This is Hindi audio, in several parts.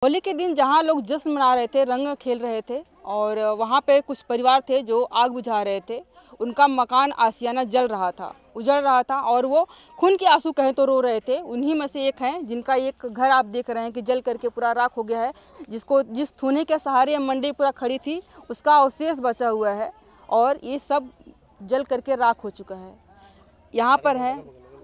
होली के दिन जहां लोग जश्न मना रहे थे, रंग खेल रहे थे और वहां पे कुछ परिवार थे जो आग बुझा रहे थे। उनका मकान आशियाना जल रहा था, उजड़ रहा था और वो खून के आंसू कहें तो रो रहे थे। उन्हीं में से एक हैं जिनका एक घर आप देख रहे हैं कि जल करके पूरा राख हो गया है। जिस थूने के सहारे मंडी पूरा खड़ी थी उसका अवशेष बचा हुआ है और ये सब जल करके राख हो चुका है। यहाँ पर है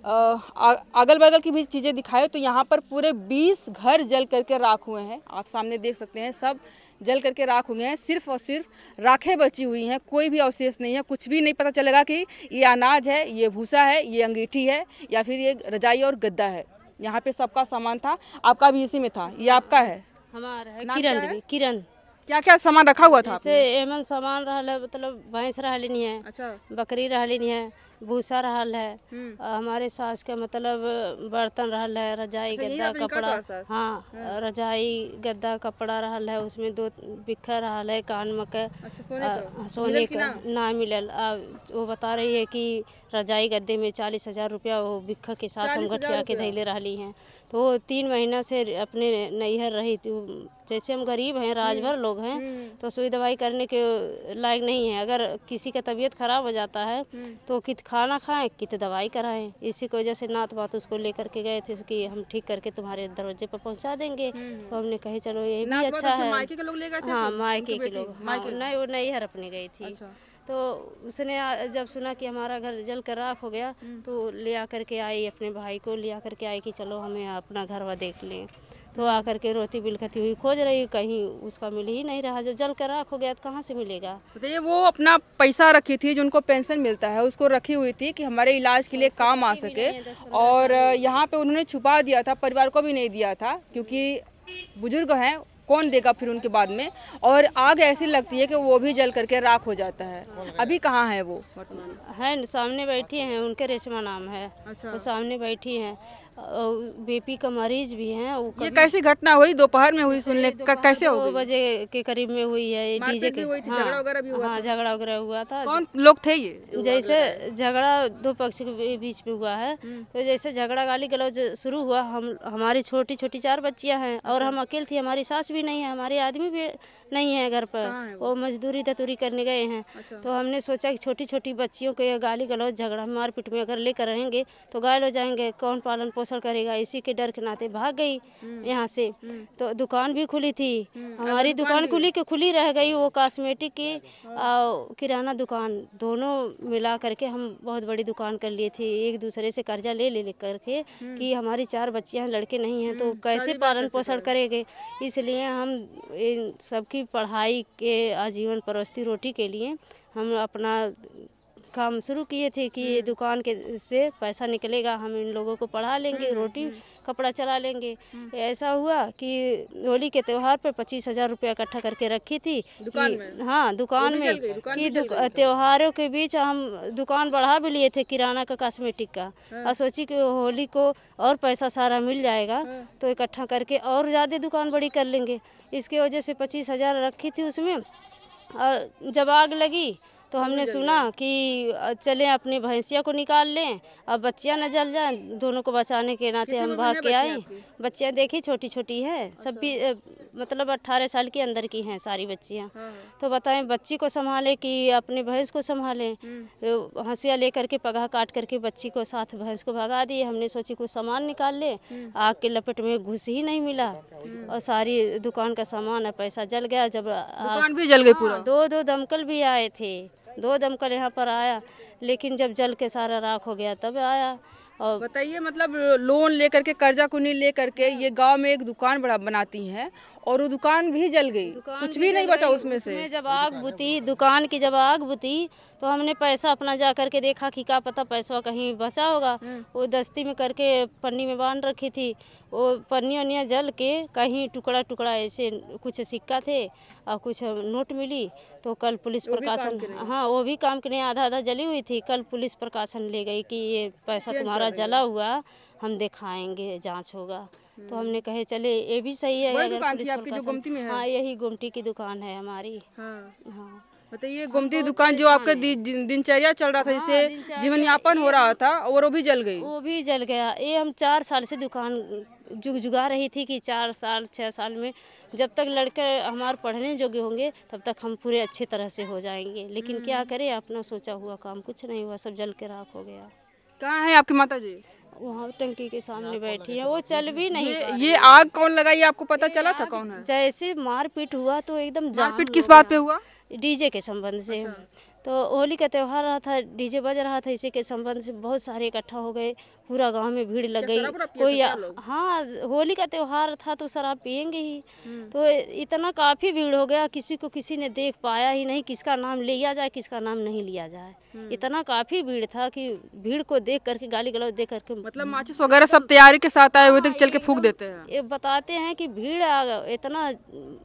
अगल बगल की भी चीज़ें दिखाए तो यहाँ पर पूरे 20 घर जल करके राख हुए हैं। आप सामने देख सकते हैं, सब जल करके राख हुए हैं। सिर्फ और सिर्फ राखें बची हुई हैं, कोई भी अवशेष नहीं है। कुछ भी नहीं पता चलेगा कि ये अनाज है, ये भूसा है, ये अंगीठी है या फिर ये रजाई और गद्दा है। यहाँ पे सबका सामान था, आपका भी इसी में था। ये आपका है? हमारा है किरण देवी। किरण क्या क्या सामान रखा हुआ था? जैसे एमन सामान रहल है, मतलब भैंस रहल नहीं है। अच्छा। बकरी रहल नहीं है, भूसा रहल है। हमारे सास के मतलब बर्तन रहल है, रजाई गद्दा कपड़ा। हाँ, रजाई गद्दा कपड़ा रहल है, उसमें 2 बिखर रहल है कान में के। सोने का ना मिलल। वो बता रही है कि रजाई गद्दे में 40,000 रुपया वो बिखर के साथ हम गठिया के धैले रहली हैं। तो वो 3 महीना से अपने नैहर रही थी। जैसे हम गरीब हैं, राजभर लोग हैं, तो सुई दवाई करने के लायक नहीं है। अगर किसी का तबीयत खराब हो जाता है तो कित खाना खाएं कित दवाई कराएं। इसी की वजह से नात बात उसको लेकर के गए थे कि हम ठीक करके तुम्हारे दरवाजे पर पहुंचा देंगे। तो हमने कही चलो ये भी अच्छा है। मायके के लोग ले गए थे? हाँ, मायके के लोग। नहीं, वो नैहर अपने गई थी। तो उसने जब सुना कि हमारा घर जल कर राख हो गया तो ले आकर के आई, अपने भाई को ले आकर के आई कि चलो हमें अपना घर वा देख लें। तो आकर के रोती बिलखती हुई खोज रही, कहीं उसका मिल ही नहीं रहा। जो जल कर राख हो गया तो कहाँ से मिलेगा? बताइए, वो अपना पैसा रखी थी, जो उनको पेंशन मिलता है उसको रखी हुई थी कि हमारे इलाज के लिए काम आ सके, और यहाँ पे उन्होंने छुपा दिया था, परिवार को भी नहीं दिया था क्योंकि बुजुर्ग हैं, कौन देगा फिर उनके बाद में। और आग ऐसी लगती है कि वो भी जल करके राख हो जाता है। अभी कहाँ है वो? है सामने बैठी हैं, उनके रेशमा नाम है। अच्छा। वो सामने बैठी हैं, बीपी का मरीज भी हैं। ये कैसी घटना हुई? दोपहर में हुई? सुनने कैसे हो गई? 2 बजे के करीब में हुई है। डीजे के झगड़ा वगैरह भी हुआ? हाँ, झगड़ा वगैरह हुआ था। कौन लोग थे ये? जैसे झगड़ा 2 पक्ष के बीच में हुआ है, तो जैसे झगड़ा गाली गलौज शुरू हुआ। हमारी छोटी छोटी 4 बच्चियां हैं और हम अकेले थी। हमारी सास भी नहीं है, हमारे आदमी भी नहीं है घर पर, वो मजदूरी दतूरी करने गए हैं। अच्छा। तो हमने सोचा कि छोटी छोटी बच्चियों के गाली गलौज झगड़ा मारपीट में अगर लेकर रहेंगे तो घायल हो जाएंगे, कौन पालन पोषण करेगा? इसी के डर के नाते भाग गई यहाँ से। तो दुकान भी खुली थी, हमारी दुकान खुली रह गई। वो कॉस्मेटिक की किराना दुकान दोनों मिला करके हम बहुत बड़ी दुकान कर लिए थे। एक दूसरे से कर्जा ले करके कि हमारी 4 बच्चियाँ लड़के नहीं हैं तो कैसे पालन पोषण करेंगे। इसलिए हम इन सबकी पढ़ाई के आजीवन परस्ती रोटी के लिए हम अपना काम शुरू किए थे कि ये दुकान के से पैसा निकलेगा, हम इन लोगों को पढ़ा लेंगे, रोटी कपड़ा चला लेंगे। ऐसा हुआ कि होली के त्यौहार पे 25,000 रुपया इकट्ठा करके रखी थी दुकान में। हाँ, दुकान में कि त्योहारों के बीच हम दुकान बढ़ा भी लिए थे किराना का, कॉस्मेटिक का। और सोची कि होली को और पैसा सारा मिल जाएगा तो इकट्ठा करके और ज़्यादा दुकान बड़ी कर लेंगे। इसके वजह से 25,000 रखी थी उसमें। जब आग लगी तो हमने सुना कि चलें अपनी भैंसिया को निकाल लें, अब बच्चियां न जल जाएं। दोनों को बचाने के नाते हम भाग के आए। बच्चियां देखी छोटी छोटी है, सब भी मतलब 18 साल के अंदर की हैं सारी बच्चियां। तो बताएं, बच्ची को संभालें कि अपने भैंस को संभालें। हंसिया लेकर के पगहा काट करके बच्ची को साथ भैंस को भगा दिए। हमने सोची कुछ सामान निकाल ले, आग के लपेट में घुस ही नहीं मिला और सारी दुकान का सामान पैसा जल गया। जब दुकान भी जल गई पूरा। 2 दमकल भी आए थे, 2 दमकल यहाँ पर आया, लेकिन जब जल के सारा राख हो गया तब आया। और बताइए, मतलब लोन लेकर के, कर्जा कुनी लेकर के ये गांव में एक दुकान बड़ा बनाती हैं और वो दुकान भी जल गई, कुछ भी नहीं बचा उसमें से। जब आग बुती दुकान की, जब आग बुती तो हमने पैसा अपना जा करके देखा कि क्या पता पैसा कहीं बचा होगा। वो दस्ती में करके पन्नी में बांध रखी थी। वो पन्नी वन्नियाँ जल के कहीं टुकड़ा टुकड़ा ऐसे कुछ सिक्का थे और कुछ नोट मिली। तो कल पुलिस प्रकाशन, हाँ वो भी काम के नहीं, आधा जली हुई थी। कल पुलिस प्रकाशन ले गई कि ये पैसा तुम्हारा जला हुआ, हम दिखाएंगे, जांच होगा। तो हमने कहे चले ये भी सही है। अगर पुलिस प्रकाशन, हाँ यही गुमटी की दुकान है हमारी। हाँ। बताइए, गोमती दुकान जो आपका दिनचर्या चल रहा था, जिससे जीवन यापन हो रहा था, और वो भी जल गई। वो भी जल गया। ये हम 4 साल से दुकान जुगा रही थी कि 4 साल 6 साल में जब तक लड़के हमारे पढ़ने योग्य होंगे तब तक हम पूरे अच्छे तरह से हो जाएंगे, लेकिन क्या करें, अपना सोचा हुआ काम कुछ नहीं हुआ, सब जल के राख हो गया। कहाँ है आपकी माता जी? वहाँ टंकी के सामने बैठी है, वो चल भी नहीं। ये आग कौन लगाई, आपको पता चला था कौन है? जैसे मारपीट हुआ तो एकदम मारपीट किस बात पे हुआ? डीजे के संबंध से। तो होली का त्यौहार रहा था, डीजे बज रहा था, इसी के संबंध से बहुत सारे इकट्ठा हो गए, पूरा गांव में भीड़ लग गई। कोई हाँ, होली का त्यौहार था तो शराब पियेंगे ही, तो इतना काफ़ी भीड़ हो गया, किसी को किसी ने देख पाया ही नहीं, किसका नाम लिया जाए किसका नाम नहीं लिया जाए। इतना काफ़ी भीड़ था कि भीड़ को देख करके, गाली गलौज देख करके, मतलब माचिस वगैरह सब तैयारी के साथ आए हुए थे, चल के फूंक देते हैं। ये बताते हैं कि भीड़ इतना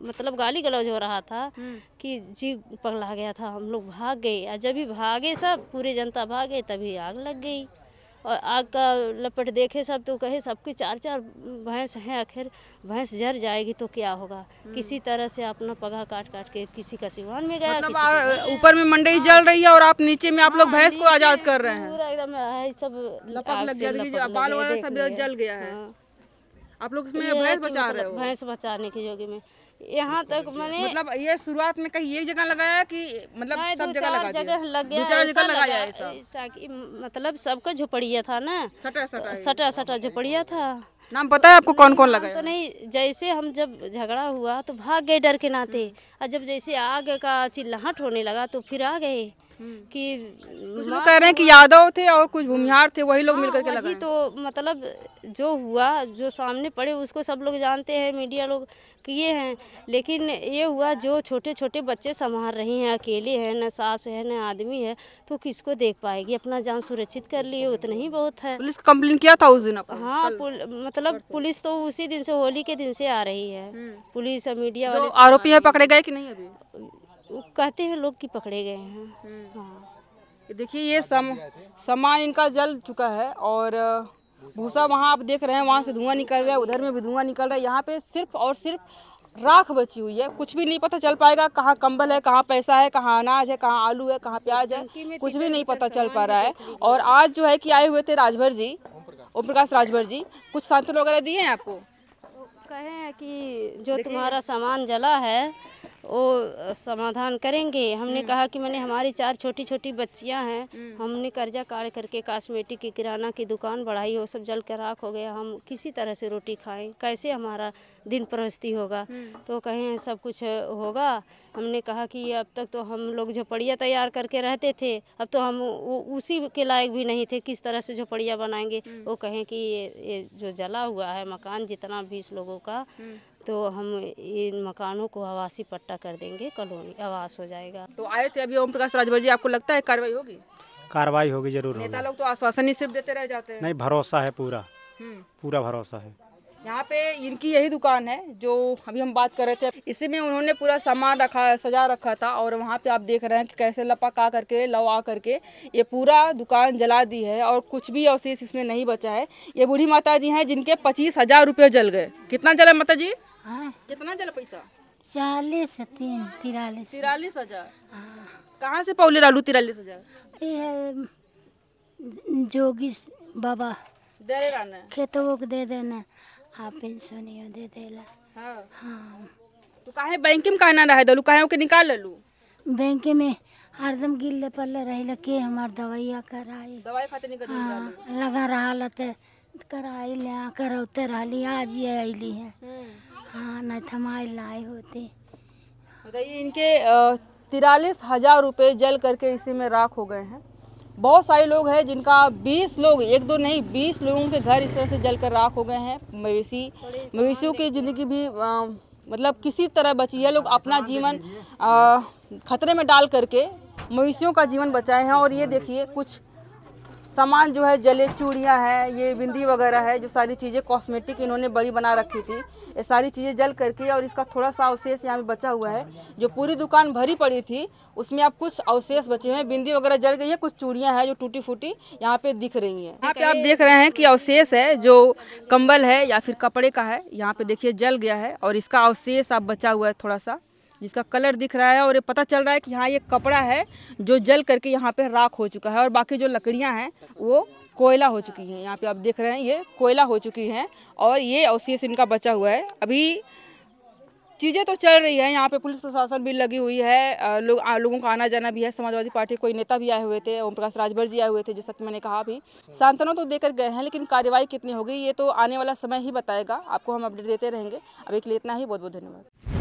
मतलब गाली गलौज हो रहा था कि जी पगला गया था। हम लोग भाग गए, और जब भी भागे सब, पूरी जनता भागे, तभी आग लग गई। और आग का लपट देखे सब तो कहे सबकी 4-4 भैंस हैं, आखिर भैंस जर जाएगी तो क्या होगा। किसी तरह से अपना पगा काट काट के किसी का सिवान में गया, मतलब ऊपर में मंडई जल रही है और आप नीचे में आप लोग भैंस को आजाद कर रहे हैं। पूरा एकदम है, सब लपक लग गया, बाल वगैरह सब जल गया है। आप लोग इसमें भैंस बचा रहे हो? भैंस बचाने के योग्य में यहाँ तक मैंने, मतलब ये शुरुआत में कहीं एक जगह लगाया कि मतलब सब जगह लगा दिया? जगह लग गया, 2-4 जगह लगाया ऐसा, ताकि मतलब सबका झोपड़िया था ना, सटा झोपड़िया था। नाम पता है आपको कौन कौन लगाया? तो नहीं, जैसे हम जब झगड़ा हुआ तो भाग गए डर के नाते, और जब जैसे आग का चिल्लाहट होने लगा तो फिर आ गए कि कुछ लोग कह रहे हैं कि यादव थे और कुछ भूमिहार थे, वही लोग मिलकर के लगाए। तो मतलब जो हुआ, जो सामने पड़े उसको सब लोग जानते हैं, मीडिया लोग किए हैं, लेकिन ये हुआ जो छोटे छोटे बच्चे संभाल रही हैं, अकेले हैं, न सास है न आदमी है, तो किसको देख पाएगी। अपना जान सुरक्षित कर लिए उतना ही बहुत है। पुलिस कंप्लेन किया था उस दिन आपने? हाँ, मतलब पुलिस तो उसी दिन से, होली के दिन से आ रही है पुलिस, मीडिया वाले। आरोपी है पकड़े गए कि नहीं अभी? कहते हैं लोग कि पकड़े गए हैं। हाँ, देखिए, ये सामान इनका जल चुका है, और भूसा वहाँ आप देख रहे हैं, वहाँ से धुआं निकल रहा है, उधर में भी धुआं निकल रहा है। यहाँ पे सिर्फ और सिर्फ राख बची हुई है। कुछ भी नहीं पता चल पाएगा कहाँ कंबल है, कहाँ पैसा है, कहाँ अनाज है, कहाँ आलू है, कहाँ प्याज है, कुछ भी नहीं पता चल पा रहा है। और आज जो है कि आए हुए थे राजभर जी, ओम प्रकाश राजभर जी, कुछ सांत्वना वगैरह दिए हैं आपको? कहे हैं कि जो तुम्हारा सामान जला है वो समाधान करेंगे। हमने कहा कि मैंने हमारी 4 छोटी छोटी बच्चियां हैं, हमने कर्जा काट करके कॉस्मेटिक की किराना की दुकान बढ़ाई, वो सब जल कर राख हो गया, हम किसी तरह से रोटी खाएं, कैसे हमारा दिन प्रवस्ती होगा। तो कहें सब कुछ होगा। हमने कहा कि अब तक तो हम लोग झोपड़ियाँ तैयार करके रहते थे, अब तो हम उसी के लायक भी नहीं थे, किस तरह से झोपड़ियाँ बनाएंगे। वो कहें कि ये जो जला हुआ है मकान जितना 20 लोगों का, तो हम इन मकानों को आवासीय पट्टा कर देंगे, कॉलोनी आवास हो जाएगा। तो आए थे अभी ओम प्रकाश राजभर जी, आपको लगता है कार्रवाई होगी? कार्रवाई होगी, जरूर होगी। नेता लोग तो आश्वासन ही सिर्फ देते रह जाते हैं। नहीं, भरोसा है, पूरा पूरा भरोसा है। यहाँ पे इनकी यही दुकान है जो अभी हम बात कर रहे थे, इसी में उन्होंने पूरा सामान रखा, सजा रखा था, और वहाँ पे आप देख रहे हैं कि कैसे लपका करके, लवा करके ये पूरा दुकान जला दी है, और कुछ भी अवशेष इसमें नहीं बचा है। ये बूढ़ी माता जी हैं जिनके 25,000 रुपये जल गए। कितना जला माता जी? हाँ, कितना जला पैसा? 43,000। कहाँ से पौले डालू 43,000? जोगी बाबा दे रहा ना, खेतों को दे देना, आप पेंशनियो दे देला। हाँ। हाँ, तो काहे बैंक में काहे ना रहे दलू, काहे ओके निकाल ललू? बैंक में हरदम गिल्ले पल्ले रही के हमार दवाइया कराई। दवाई खाते नहीं कर? हाँ, लगा रहा लते कराई ले करौते रहली, आज ये अली है। हाँ, नहीं थमाई लाई होती। बताइए, इनके 43,000 रुपये जल करके इसी में राख हो गए हैं। बहुत सारे लोग हैं जिनका 20 लोग, 1-2 नहीं 20 लोगों के घर इस तरह से जल कर राख हो गए हैं। मवेशियों की ज़िंदगी भी मतलब किसी तरह बची है। लोग अपना जीवन खतरे में डाल करके मवेशियों का जीवन बचाए हैं। और ये देखिए, कुछ सामान जो है जले, चूड़ियाँ हैं, ये बिंदी वगैरह है, जो सारी चीज़ें कॉस्मेटिक इन्होंने बड़ी बना रखी थी, ये सारी चीज़ें जल करके, और इसका थोड़ा सा अवशेष यहाँ पे बचा हुआ है। जो पूरी दुकान भरी पड़ी थी उसमें अब कुछ अवशेष बचे हुए हैं, बिंदी वगैरह जल गई है, कुछ चूड़ियाँ हैं जो टूटी फूटी यहाँ पे दिख रही हैं। यहाँ पे आप देख रहे हैं कि अवशेष है, जो कंबल है या फिर कपड़े का है, यहाँ पे देखिए जल गया है, और इसका अवशेष अब बचा हुआ है थोड़ा सा, जिसका कलर दिख रहा है और ये पता चल रहा है कि हाँ ये कपड़ा है जो जल करके यहाँ पे राख हो चुका है और बाकी जो लकड़ियाँ हैं वो कोयला हो चुकी हैं। यहाँ पे आप देख रहे हैं ये कोयला हो चुकी हैं और ये अवशेष इनका बचा हुआ है। अभी चीज़ें तो चल रही हैं, यहाँ पे पुलिस प्रशासन भी लगी हुई है, लोगों का आना जाना भी है। समाजवादी पार्टी कोई नेता भी आए हुए थे, ओम प्रकाश राजभर जी आए हुए थे, जैसा कि मैंने कहा अभी। सांत्वना तो देकर गए हैं, लेकिन कार्रवाई कितनी होगी ये तो आने वाला समय ही बताएगा। आपको हम अपडेट देते रहेंगे। अभी के लिए इतना ही, बहुत बहुत धन्यवाद।